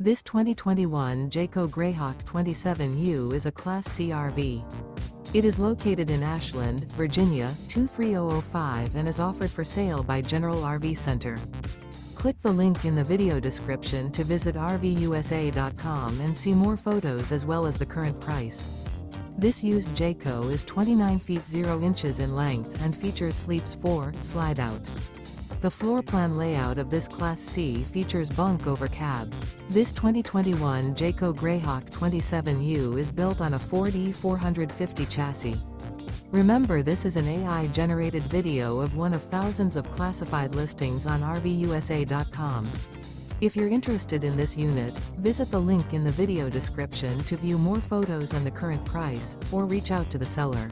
This 2021 Jayco Greyhawk 27U is a Class C RV. It is located in Ashland, Virginia, 23005 and is offered for sale by General RV Center. Click the link in the video description to visit RVUSA.com and see more photos as well as the current price. This used Jayco is 29 feet 0 inches in length and features sleeps 4, Slideout. The floor plan layout of this Class C features Bunk Over Cab. This 2021 Jayco Greyhawk 27U is built on a Ford E450 chassis. Remember, this is an AI-generated video of one of thousands of classified listings on RVUSA.com. If you're interested in this unit, visit the link in the video description to view more photos and the current price, or reach out to the seller.